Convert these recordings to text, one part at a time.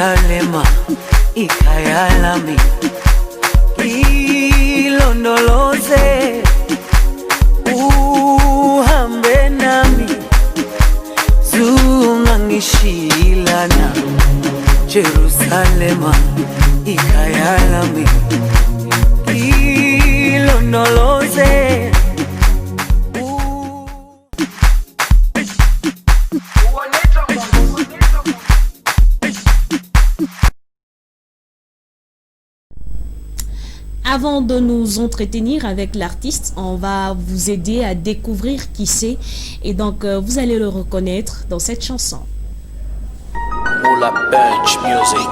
Jerusalema ikayalami ilondoloze uhambe nami zungangishilana Jerusalema ikayalami ilondoloze. Avant de nous entretenir avec l'artiste, on va vous aider à découvrir qui c'est. Et donc, vous allez le reconnaître dans cette chanson. Moula Punch Music.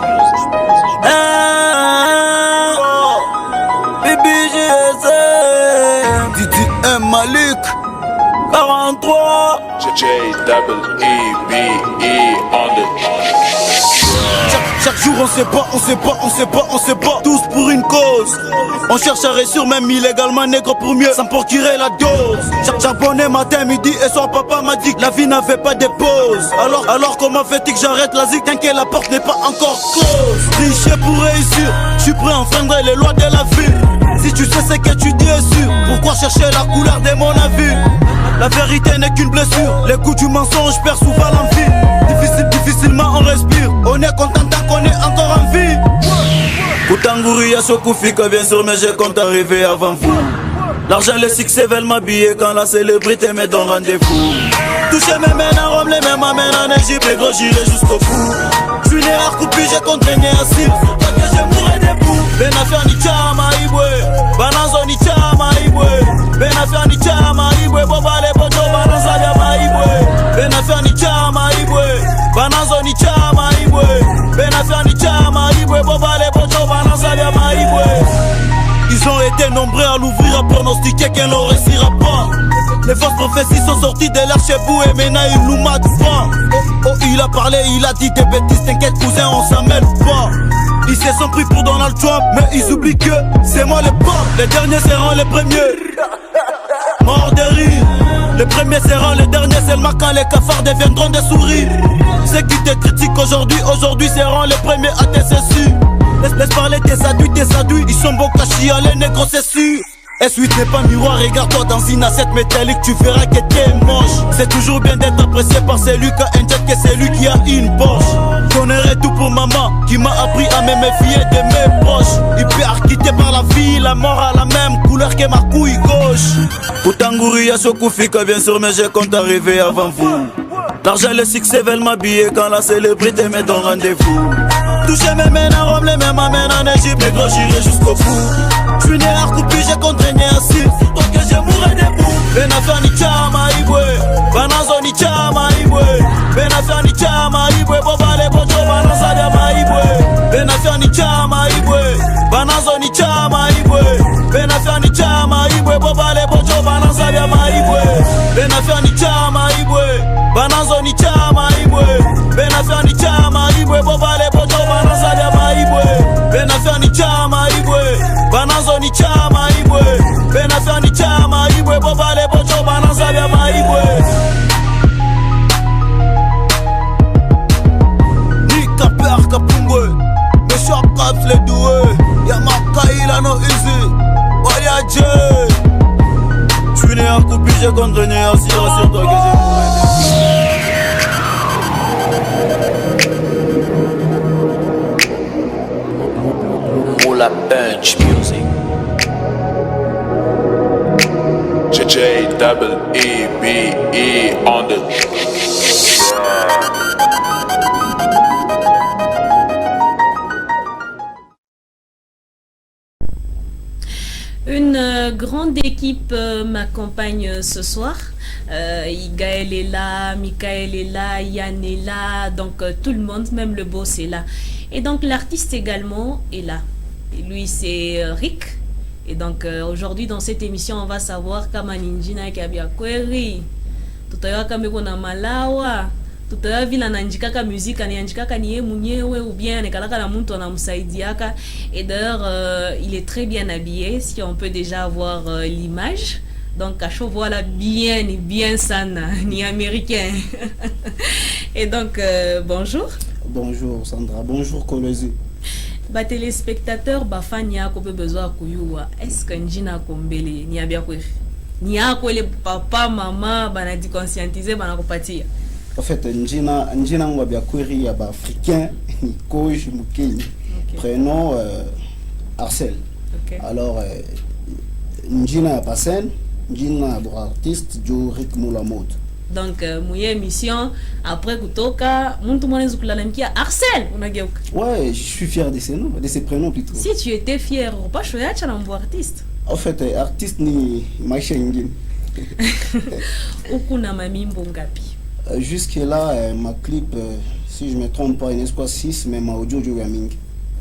DDM Malik 43 JJEE on the Chaque jour on sait pas, tous pour une cause. On cherche à réussir même illégalement nègre pour mieux sans procurer la dose. Charbonné matin, midi et soir, papa m'a dit que la vie n'avait pas de pause. Alors comment fait-il que j'arrête la zik tant que la porte n'est pas encore close? Tricher pour réussir, je suis prêt à enfreindre les lois de la vie. Si tu sais ce que tu dis est sûr, pourquoi chercher la couleur de mon avis? La vérité n'est qu'une blessure, les coups du mensonge perdent souvent l'envie. Difficilement on respire, on est content tant qu'on est encore en vie. Koutanguri ya Sokufika bien sûr mais je compte arriver avant vous. L'argent, le succès veulent m'habiller quand la célébrité me donne rendez-vous. Toucher mes mains en Rome, les mêmes amènent en Égypte, les gros j'irai jusqu'au bout. J'suis né à couper, j'ai contraigné à cire, tant que je mourrai debout. Ben affaire ni chama ibwe, bananzo ni chama ibwe. Ben affaire ni chama ibwe, boba le bojo bananza ya maibwe. Ben affaire ni chama ibwe, bananzo ni chama ibwe. Ben affaire ni chama ibwe, boba le bojo bananza ya maibwe. Ils ont été nombreux à l'ouvrir, à pronostiquer qu'elle ne réussira pas. Les fausses prophéties sont sorties de l'archebou et maintenant ils nous matent pas. Oh, il a parlé, il a dit des bêtises, t'inquiète cousin, on s'en mêle pas. Ils se sont pris pour Donald Trump, mais ils oublient que c'est moi le pape. Les derniers seront les premiers. Mort de rire. Les premiers seront les derniers, seulement quand les cafards deviendront des souris. Ceux qui te critiquent aujourd'hui seront les premiers à te cesser. Laisse parler tes adultes, ils sont beaux cachis, les négros c'est sûr. S8 n'est pas miroir, regarde-toi dans une assiette métallique, tu verras que t'es moche. C'est toujours bien d'être apprécié par celui qui a un jet que celui qui a une Porsche. J'donnerai tout pour maman, qui m'a appris à me méfier de mes proches. Hyper quitté par la vie, la mort a la même couleur que ma couille gauche. Koutanguri ya Sokufika bien sûr mais je compte arriver avant vous. L'argent, le succès veulent m'habiller quand la célébrité me donne rendez-vous. Toucher mes mains en Rome, les mêmes amènent en Égypte, les gros j'irai jusqu'au bout. J'suis né à couper, j'ai contraigné à cire, donc que je mourrai debout. Ben affaire ni chama ibwe, bananzo ni chama ibwe. Ben affaire ni chama ibwe, boba le bojo bananza ya maibwe. Ben affaire ni chama ibwe, bananzo ni chama ibwe. Ben affaire ni chama ibwe, boba le bojo bananza ya maibwe. Ben affaire ni chama ibwe, bananzo ni chama ibwe. Ben affaire ni chama ibwe, boba le bojo bananza ya maibwe. Ben affaire ni chama ibwe, bananzo ni chama ibwe. Ben affaire ni chama ibwe, boba le bojo bananza ya maibwe. Nika per kapungwe, Monsieur Caps les doués. Yamaka il a no easy, voyage. J'suis né en coupi, j'ai contraigné à cire, rassure-toi que j'ai mouru. Moula Punch Music. JJEE on the Une grande équipe m'accompagne ce soir. Igaël est là, Michael est là, Yann est là, donc tout le monde, même le boss est là. Et donc l'artiste également est là. Et lui c'est Rick. Et donc aujourd'hui dans cette émission on va savoir kama ninjina kabia kweli. Tutayoa kama kuna malawa. Tutayoa vila nanjikaka musique anianjikaka niye mwenyewe ou bien nekalaka na muntu anamsaidiaka. Et d'ailleurs il est très bien habillé si on peut déjà avoir l'image. Donc à chaud voilà bien sana ni américain. Et donc bonjour. Bonjour Sandra, bonjour Kolezi. Ba téléspectateur ba fan yako pe besoin kuyua. Est-ce que njina kombele ni abia kweli? Ni yako le papa maman bana di conscientiser bana kopatia. En fait, njina ngwa bia kweri ya ba africain ni Koji Mukeni. Prénom Arcel. Okay. Alors njina ya pasen, njina ya artiste jo rythme la mode. Donc mouye émission après kutoka muntu mwanzo kulalamkia Arcel unageuka. Ouais, je suis fier de ces noms, de ces prénoms plutôt. Si tu étais fier, pas choyacha na mbo artiste. En fait, artiste ni maisha ingine. Uku na mamimbo ngapi? Jusque là ma clip si je me trompe pas il n'est pas 6 mais ma audio jo ya mingi.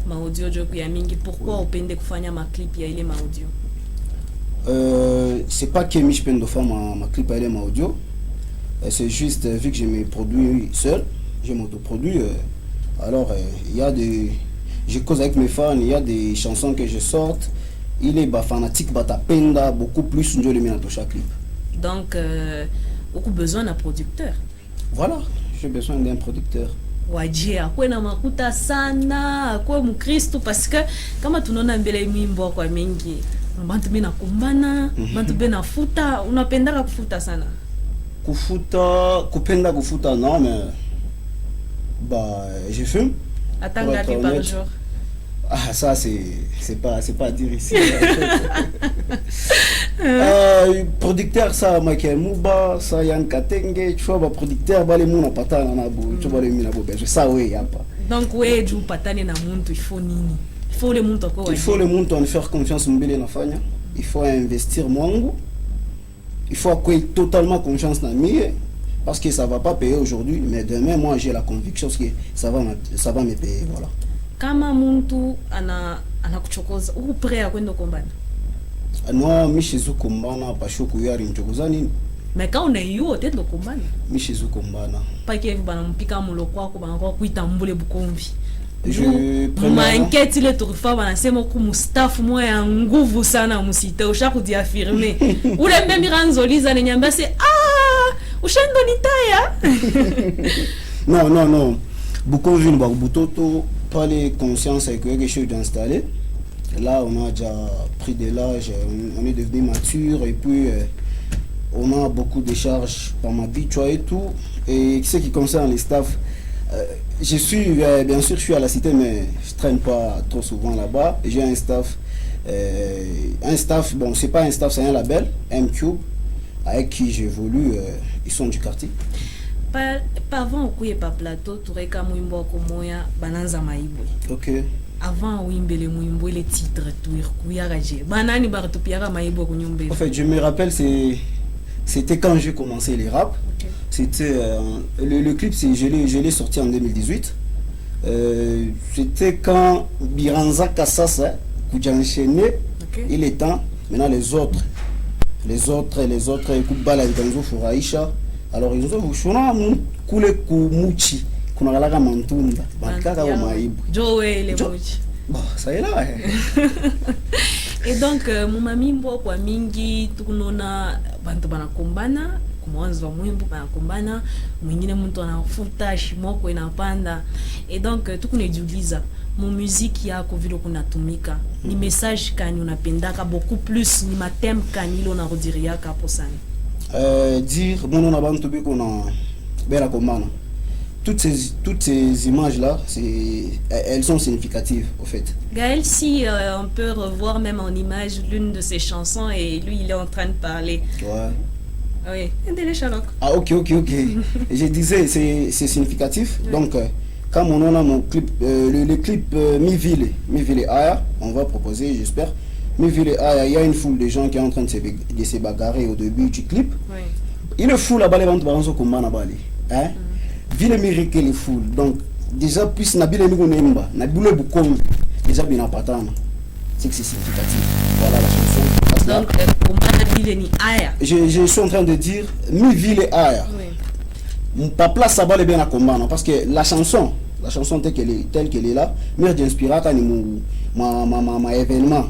Ma audio jo ya mingi. Pourquoi upende kufanya ma clip ya ile ma audio? C'est pas que je peux faire ma clip à ma audio. C'est juste vu que je me produis seul, je m'autoproduis. Alors il y a des, je cause avec mes fans, il y a des chansons que je sorte. Il est fanatique, penda beaucoup plus de dans chaque clip. Donc beaucoup besoin d'un producteur. Voilà, j'ai besoin d'un producteur. Wajia akwe na makuta sana akwe mukristo parce que kama tunaona mbele mimbo kwa mingi bantu bena kumbana bantu bena futa unapendaka kufuta sana kupenda kufuta non mais bah je fume atanga par jour. Ah ça c'est pas à dire ici. Producteur ça Michael Muba, ça Yann Katenge, tu vois producteur ba les mona patana na bo, tu vois les mina bo ça oui y a pas. Donc ouais du patane na muntu il faut nini? Il faut le muntu quoi. Il faut le muntu en faire confiance mbele na fanya. Il faut investir mwangu. Il faut avoir totalement confiance dans moi parce que ça va pas payer aujourd'hui mais demain moi j'ai la conviction que ça va me payer voilà. Kama muntu anakuchokoza uko prêt à kwenda kombana? Non, mishizu kombana pasho kuyari nchokoza nini? Mais quand on est yo tendo kombana? Mishizu kombana. Pas que bana mpika muloko wako bana kwa kuita mbule bukomvi. Je ma enquête ile turufa bana sema ku mustafu moya ya nguvu sana musite ushaku diaffirmer. Ule mbembi ranzoliza nenyamba se ushendo nitaya. Non. Bukomvi ba butoto pas les consciences avec quelque chose d'installé. Là, on a déjà pris de l'âge, on est devenu mature et puis on a beaucoup de charges par ma vie, tu vois, et tout. Et ce qui concerne les staffs, je suis, bien sûr, je suis à la cité, mais je traîne pas trop souvent là-bas. J'ai un staff, bon, c'est pas un staff, c'est un label, M-Cube, avec qui j'évolue, ils sont du quartier. Pas avant okuye pa plateau tureka mwimbo ko moya bananza maibwe. OK. Avant wimbele mwimbo le titre tuir kuyaraje. Banani baratupiara maibwe ko nyombe. En fait, je me rappelle c'était quand j'ai commencé les rap. Okay. C'était le clip je l'ai sorti en 2018. C'était quand Biranza Kassasa kuja enchaîné. Okay. Il est temps maintenant les autres kubala ntanzo furaisha. Alors ils ont shona kule kumuchi kuna galaka mantunda bakaka wa maibu joe le muchi bon ça est là. Et donc mumamimbo kwa mingi tukunona bantu banakombana kumwanzo wa mwimbo banakombana mwingine mtu anafuta shimoko inapanda et donc tukunejiuliza mon musique yako vile kunatumika ni message kani unapendaka beaucoup plus ni matem kani lo na rodiria ka posani dire mon on bantu bi kuna bela komana toutes ces images là elles sont significatives au fait. Gaël, si on peut revoir même en image l'une de ses chansons et lui il est en train de parler. Ouais. Oui, ah ok. Je disais c'est significatif. Oui. Donc quand on a mon clip le clip Mi Ville Aya, on va proposer j'espère Mi Ville Aya, il y a une foule de gens qui est en train de se bagarrer au début du clip. Oui. Il est fou là-bas les ventes baranzo comme na bali. Hein? Ville mérite les foules. Donc déjà plus nabile ni kunemba, nabule bukombi. Déjà bien patana. C'est que c'est significatif. Voilà la chanson. Donc comment ville ni Aya. Je suis en train de dire Mi Ville Aya. Oui. Pas place ça bale bien à combattre parce que la chanson telle qu'elle est là, mère d'inspiration ni ma événement,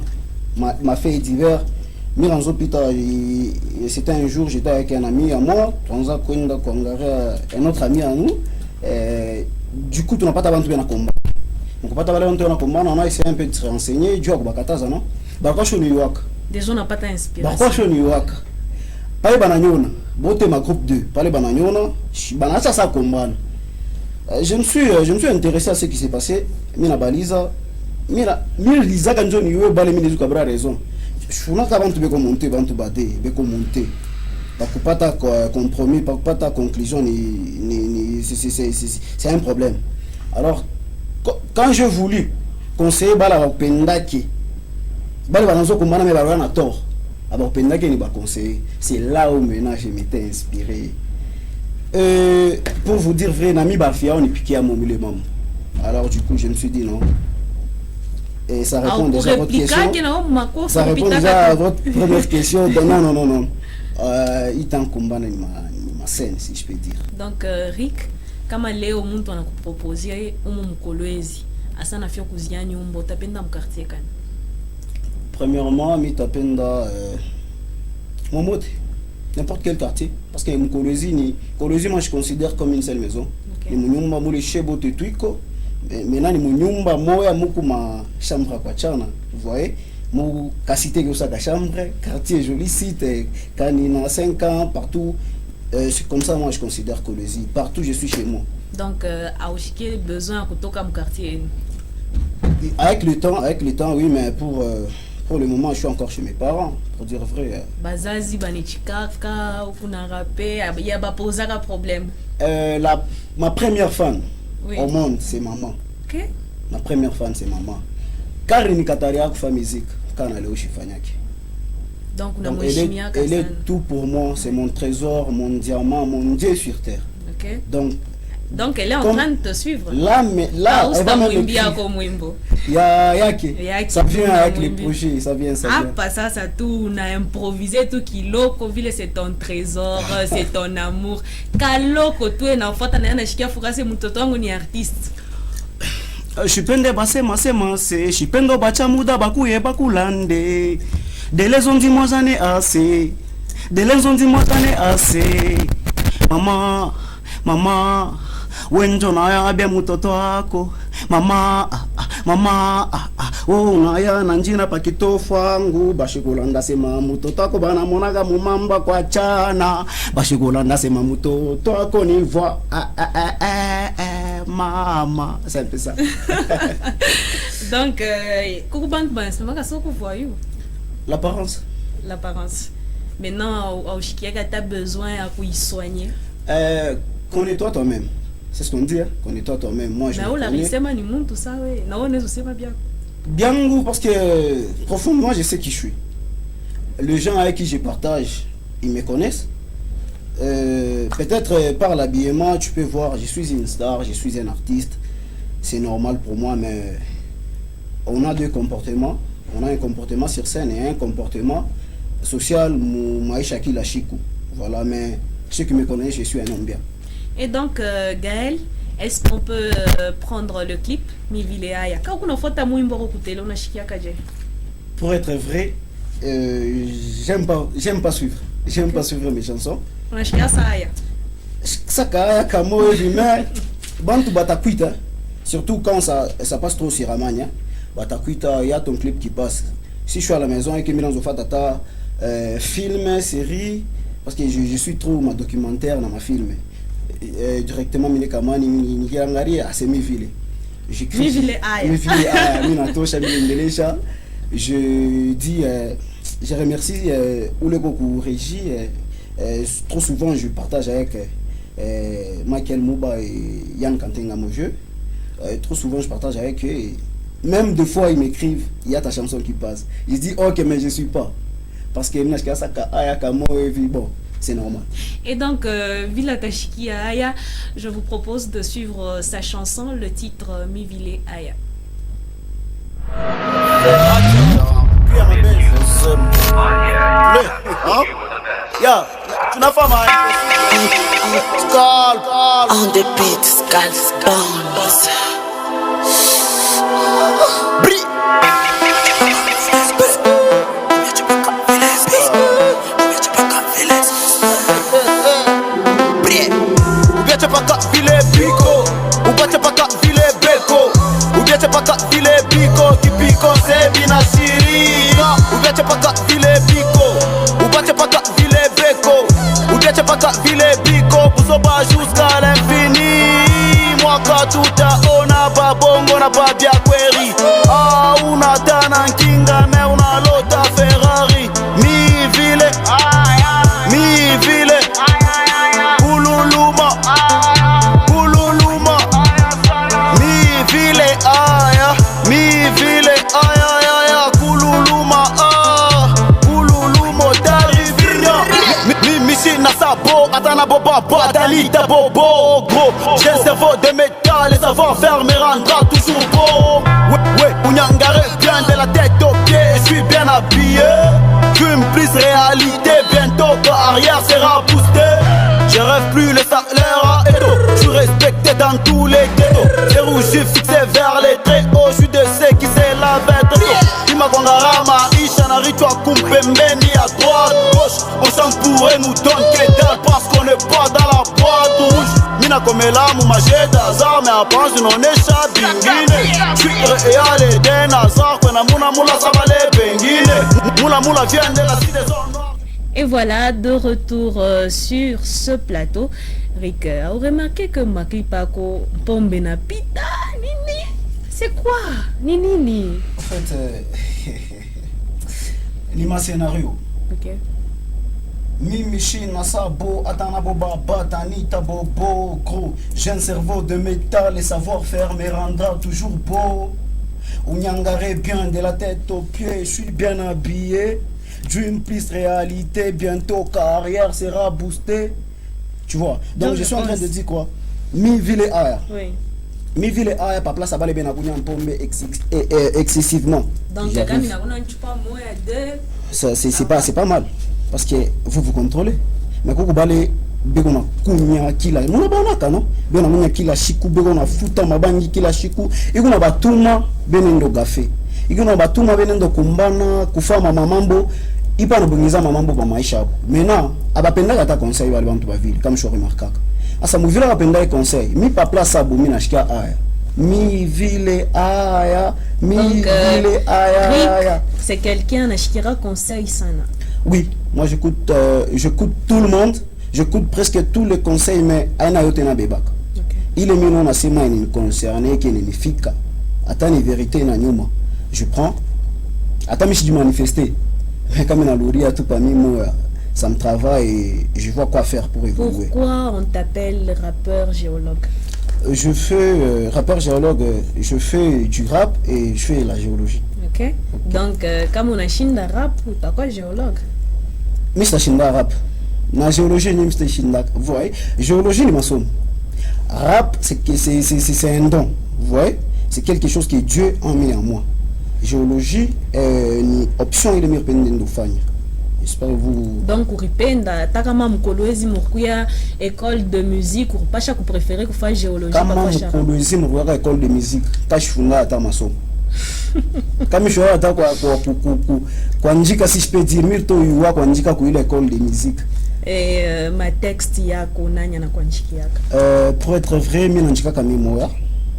ma fait divers. C'était un jour, j'étais avec un ami à moi, un autre ami à nous. du coup tunapata bantu bena combat mukupata bale bantu bena combat on a essayé un peu de se renseigner juu bakataza non bakosho ni waka Des gens n'ont pas inspiré. bakosho ni waka pale bananyona bote ma groupe 2 pale bananyona banacha sa combat. Je me suis intéressé à ce qui s'est passé. Mina baliza mina lisa kanjo ni yo bale mina zukabra raison. Shuna ka bantu be commenter bantu bade be commenter. Bakupata compromis, bakupata conclusion ni c'est un problème. Alors quand je voulu conseiller bala pendaki bale bananzo komana me bala na tort. Aba pendaki ni ba conseiller. C'est là où maintenant je m'étais inspiré. Pour vous dire vrai, Nami Bafia, on est piqué à mon milieu. Alors du coup, je me suis dit non. Et ça répond déjà à votre question. Ça répond déjà à votre première question. Non. Il est en combat dans ma scène, si je peux dire. Donc, Rick, comme Léo Muntu a proposé, on m'a colloisi. Asa na fio kuziani umbo tapenda mu quartier kan. Premièrement, mi tapenda mon mot. N'importe quel quartier, parce que Mukolozi, moi je considère comme une seule maison. Ni munyumba mule shebo tetuiko, maintenant ni munyumba moya muku ma chambre kwa chana, vous voyez, mu kasite que ça chambre, quartier joli site, kanina 5 ans partout, c'est comme ça moi je considère Kolozi, partout je suis chez moi. Donc a aussi besoin kutoka mu quartier. Avec le temps oui, mais pour le moment, je suis encore chez mes parents, pour dire vrai. Bazazi banichikaka, kuna rapé, y a pas posé un problème. Ma première fan oui. Au monde, c'est maman. Ok. Ma première fan, c'est maman. Car il n'y a pas de musique quand elle est au Chifanyaki. Donc, elle est tout pour moi, c'est mon trésor, mon diamant, mon Dieu sur terre. Ok. Donc elle est en train de te suivre. Là, elle va même écrire. Ça vient avec les projets, ça vient. Pas ça tout, on a improvisé tout kilo, Covid c'est ton trésor, c'est ton amour. Kaloko tout est en fait, on a chikia fukase mutoto wangu ni artiste. Shipende basema shipendo bacha muda bakuye bakulande. Delezo ndi mwazane ase. Mama wenjo naya abe mutoto wako mama naya nanjina pakitofu wangu bashikulanda sema mutoto wako bana monaga mumamba kwa chana bashikulanda sema mutoto wako ni voix mama c'est un peu ça. Donc kukubank ban c'est pas ça qu'on voit you l'apparence maintenant au chikiaka t'as besoin à quoi y soigner. Connais-toi toi-même. C'est ce qu'on dit, hein? Connais-toi toi-même. Moi, je connais. Tout ça, oui. Non, on sait pas bien. Bien, parce que profondément, je sais qui je suis. Les gens avec qui je partage, ils me connaissent. Peut-être par l'habillement, tu peux voir, je suis une star, je suis un artiste. C'est normal pour moi, mais on a deux comportements. On a un comportement sur scène et un comportement social, Maïcha Kilachiku. Voilà, mais ceux qui me connaissent, je suis un homme bien. Et donc, Gaël, est-ce qu'on peut prendre le clip Mivileaya? Pour être vrai, j'aime pas suivre. J'aime pas suivre mes chansons. Surtout quand ça passe trop sur Amania. Batakuita, il y a ton clip qui passe. Si je suis à la maison et que Milan Zofatata, film, série, parce que je suis trop ma documentaire dans ma film. Directement Minekamani Nigangari à Semiville. J'écris je dis je remercie Oulegoku Régie. Trop souvent je partage avec Michael Mouba et Yann Kantenga mon jeu. Trop souvent je partage avec eux. Même des fois ils m'écrivent, il y a ta chanson qui passe. Je dis ok mais je suis pas. Parce que bon. C'est normal. Et donc, Vila Tashiki Aya, je vous propose de suivre sa chanson, le titre Mivile Aya. On the beat, Skulls Bones. Paka vile piko, upacha kipiko kipiko sebi na shirika ubiache paka vile biko ubache paka vile beko ubiache paka vile biko buzoba jusqu'à l'infini mwaka tutaona babongo na babia kweri unatana nkinga me unalota Ferrari mi vile ululuma mi vile aya kululuma tarivinya misi na sabo atana boba batalita bobo gros j'ai un cerveau de métal et savoir-faire me rendra toujours beau ouais Unyangare bien de la tête aux pieds je suis bien habillé fume plus réalité bientôt arrière sera boosté je rêve plus le salaire à Edo je suis respecté dans tous les ghettos les rouges fixés vers les très hauts je suis de ceux qui se lavent Imagongarama Isha Ritua Kumpembeni à droite gauche on chante pour et nous donne que dalle parce qu'on n'est pas dans la boîte rouge Mina komela mu majeda za me apanzi nonesha bingine je suis réel et nazar kwena mula sabale bengine mula vient de la cité zone noire. Et voilà, de retour sur ce plateau. Rick, a remarqué que Maki Pako Pombe na pita nini? C'est quoi? Nini? En fait, lima scénario. Ok. Mimichi Nasabo, Atana Boba, Batanita Bobo, gros. J'ai un cerveau de métal et savoir-faire me rendra toujours beau. Unyangare bien de la tête aux pieds, je suis bien habillé. Dream plus réalité, bientôt carrière sera boostée. Tu vois. Donc je suis en train de dire quoi? Mi ville aya. Oui. Mi ville aya pa place abale bena kunya pombe excessivement. Donc c'est pas mal parce que vous contrôlez. Mais quand vous balez begona kunya kila mona banaka no bena munya kila shiku begona futa mabangi kila shiku iguna batuma benendo gafe iguna batuma benendo kumbana kufama mamambo ipa nobongiza mamambo ba maisha abo maintenant abapendaka ta conseil bali bantu ba ville comme je remarquaka asa mu ville abapendaka conseil mi pa place abo mi na shika aya mi ville aya mi ville aya c'est quelqu'un qui conseil sana. Oui, moi j'écoute tout le monde. J'écoute presque tous les conseils, mais aina yote na bebak. Il est mis non assez mal concerné qui ne fika. Attends les vérités na nyuma. Je prends. Attends mais je dis manifester. Mais comme on a lourdi à tout parmi moi, ça me travaille et je vois quoi faire pour évoluer. Pourquoi on t'appelle rappeur géologue? Je fais rappeur géologue. Je fais du rap et je fais la géologie. Ok. Donc comme on a chine rap, t'as quoi géologue? Mais c'est chine rap. La géologie, vous voyez, géologie, les maçons. Rap, c'est un don, vous voyez, c'est quelque chose que Dieu a mis en moi. Géologie, une option, il est mieux de faire. J'espère que vous. Donc, vous répondez, takama mukoloezi mukuya école de musique, ou pas chaque préféré que faire géologie. Kama mukoloezi mukuya école de musique, kachifunga ata maçon. Kama je ata kwa njika si je peux dire mirto yuwa kwa njika ku ile école de musique. Et ma texte yako nanya na kwanjiki yaka. Pour être vrai, mina njika kami moya.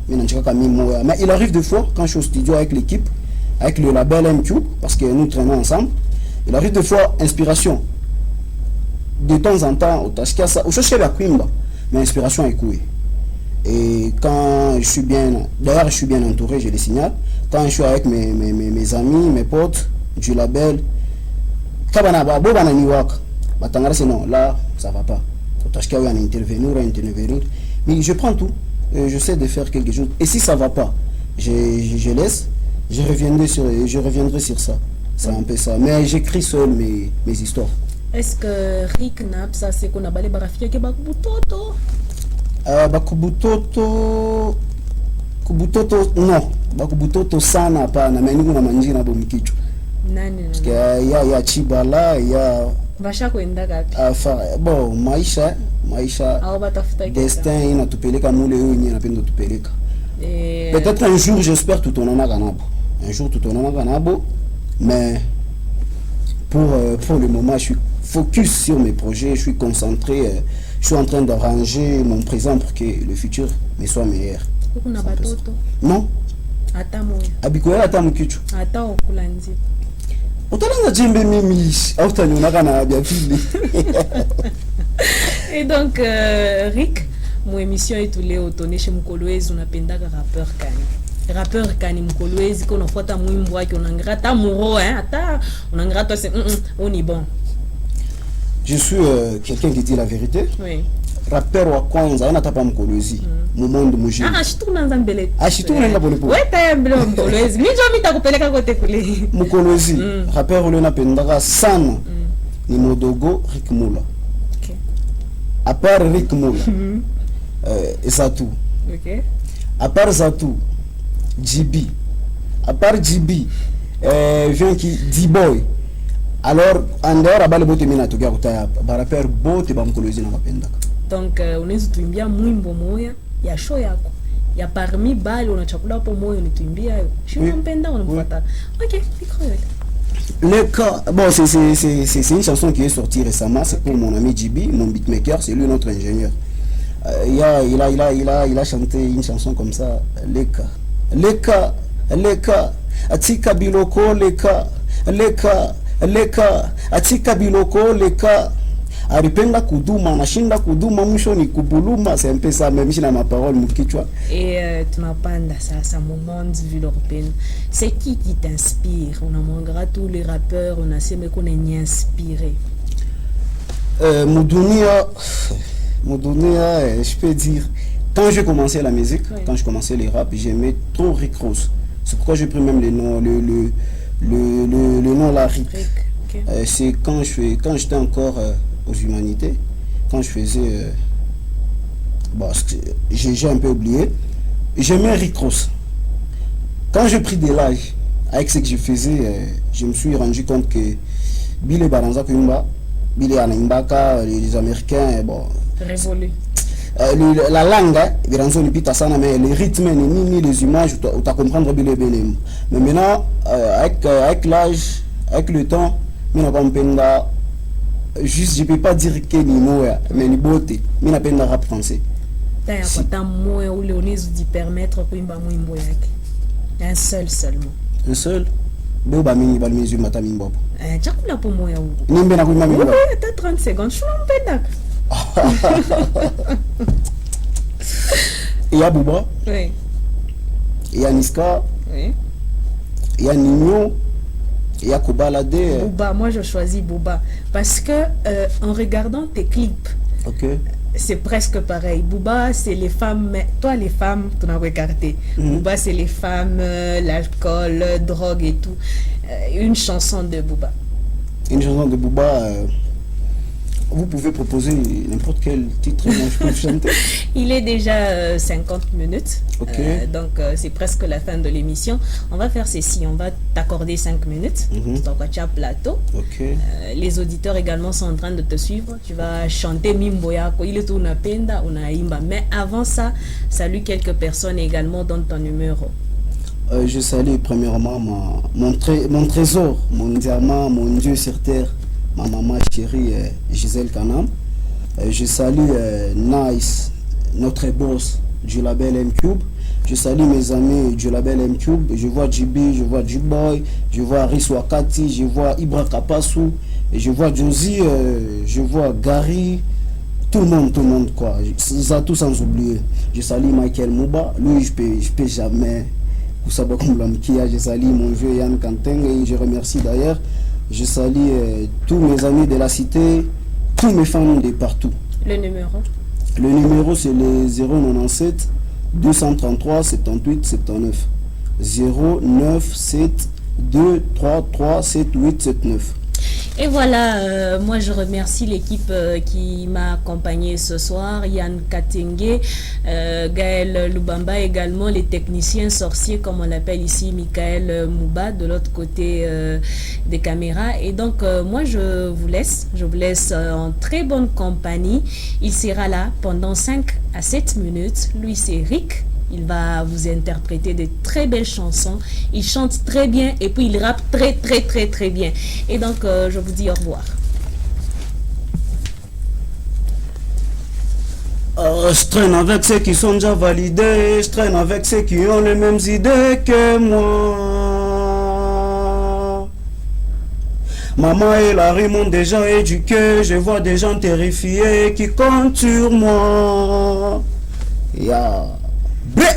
Mais il arrive des fois quand je suis au studio avec l'équipe, avec le label MQ, parce que nous traînons ensemble, il arrive des fois inspiration. De temps en temps, au tashka ça, au chercher la kwimba, mais inspiration est cool. Et quand je suis bien, d'ailleurs je suis bien entouré, je les signale. Quand je suis avec mes amis, mes potes du label, kabana babo bana niwaka. Batangara c'est non, là ça va pas. Au tashka on intervenir. Mais je prends tout. J'essaie de faire quelque chose. Et si ça va pas, je laisse. Je reviendrai sur ça. C'est un peu ça. Mais j'écris seul mes histoires. Est-ce que Rick Nap, ça c'est qu'on a balé barafia ke bakubutoto? Kubutoto non. Bakubutoto sana hapana. Mais niko na manjina na bomikicho. Nani? Parce que ya Chibala, ya Vasha kwenda gapi? Bon, maisha au batafuta destin inatupeleka mule yenye napenda tupeleka. Peut-être un jour j'espère tout on en a ganabo. Un jour tout on en a ganabo, mais pour le moment je suis focus sur mes projets, je suis concentré, je suis en train d'arranger mon présent pour que le futur me soit meilleur. Kuna batoto? Non. Ata moya. abikoya ata mukichwa Ata okula nzi. utalanga jembe mimi autanyonaka na bya vile. Et donc, Rick, mon émission est tous les autoneshe mkolwezi unapendaka rappeur kani. Rappeur kani mkolwezi kono fota mwimbo wake unangrata muro ata unangrata c'est on est bon. Je suis quelqu'un qui dit la vérité. Oui. Rappeur wa kwanza ana tapa mkolwezi mu monde mujini. Shitu nanza mbele. Shitu nenda pole pole. Wewe taya mbele mkolwezi. Mimi ndio mitakupeleka kote kule. Mkolwezi rappeur ule napendaka sana ni Modogo Rick Mula. OK. À part Rick Mula. Zatu. OK. À part Zatu, GB. À part GB, vient qui D-Boy. Alors, en dehors, abale bote mina tokia kutaya ba rappeur bote ba mkolwezi na mapendaka. Donc unaweza tuimbia mwimbo moya ya show yako. Ya parmi bali unachakula hapo moyo nituimbia hiyo. Shi unampenda unamfuata. OK, micro yote. Le cas, bon, c'est une chanson qui est sortie récemment, c'est pour mon ami JB, mon beatmaker, c'est lui notre ingénieur. Il a chanté une chanson comme ça, les cas, atika biloko les cas, atika biloko les cas. Aripenda kuduma, nashinda kuduma, mwisho ni kubuluma, c'est un peu ça, même si na ma parole mkichwa. Et tunapanda sasa mu monde ville européenne. C'est qui t'inspire? On amongera tous les rappeurs, on a semé qu'on est inspiré. Moudunia, je peux dire, quand j'ai commencé la musique, quand je commençais les rap, j'aimais trop Rick Ross. C'est pourquoi j'ai pris même le nom, le nom là, Rick. Okay. C'est quand j'étais encore aux humanités, quand je faisais, j'ai un peu oublié, j'aimais Rick Ross. Quand j'ai pris de l'âge, avec ce que je faisais, je me suis rendu compte que Billy Baranza Kumba, Billy Anahimbaka, les Américains, bon. Révolu. La langue, mais les rythmes, les images, tu vas comprendre Billy Benem. Mais maintenant, avec l'âge, avec le temps, je ne peux pas dire que ni mot, mais ni beauté, mais je peux rap français. Si tu as un mot où Léonis dit permettre kuimba mwimbo yake. Un seul seulement. Un seul? Boba mini bal mes yeux matami mbobo. Chakula po moya huko. Nimbe na kuimba mimi. Oui, t'as 30 secondes. Je m'empêche. Il y a Bouba. Oui. Il y a Niska. Oui. Il y a Nino. Il y a Kobalade. Bouba, moi je choisis Bouba parce que en regardant tes clips, c'est presque pareil. Bouba, c'est les femmes, mais toi les femmes, tu n'as regardé. Bouba, c'est les femmes, l'alcool, drogue et tout. Une chanson de Bouba. Une chanson de Bouba. Vous pouvez proposer n'importe quel titre, moi je peux chanter. Il est déjà 50 minutes, donc c'est presque la fin de l'émission. On va faire ceci, on va t'accorder 5 minutes, donc tu as plateau. Les auditeurs également sont en train de te suivre. Tu vas chanter Mimbo Yako, il est tout una penda, una imba. Mais avant ça, salue quelques personnes également dans ton numéro. Je salue premièrement mon trésor, mon diamant, mon Dieu sur terre. Ma maman chérie Gisèle Kanam. Je salue Nice, notre boss du label M-Cube. Je salue mes amis du label M-Cube. Je vois JB, je vois J-Boy, je vois Riss Wakati, je vois Ibra Kapasu, je vois Josie, je vois Gary, tout le monde quoi. Tout sans oublier. Je salue Michael Mouba, lui je peux jamais. Je salue mon vieux Yann Kanteng et je remercie d'ailleurs. Je salue tous mes amis de la cité, tous mes fans de partout. Le numéro? Le numéro c'est le 097 233 78 79. 097 233 78 79. Et voilà, moi je remercie l'équipe qui m'a accompagné ce soir, Yann Katenge, Gaël Lubamba également, les techniciens sorciers comme on l'appelle ici, Michael Mouba de l'autre côté des caméras. Et donc moi je vous laisse en très bonne compagnie. Il sera là pendant 5 à 7 minutes. Lui c'est Rick. Il va vous interpréter de très belles chansons. Il chante très bien et puis il rappe très bien. Et donc, je vous dis au revoir. Je traîne avec ceux qui sont déjà validés, je traîne avec ceux qui ont les mêmes idées que moi. Maman et Larry m'ont déjà éduqué, je vois des gens terrifiés qui comptent sur moi. Ya, blé,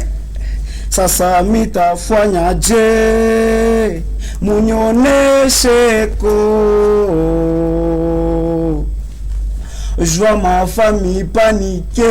sasa mitafanya je, munyonesheko. Je vois ma famille paniquer.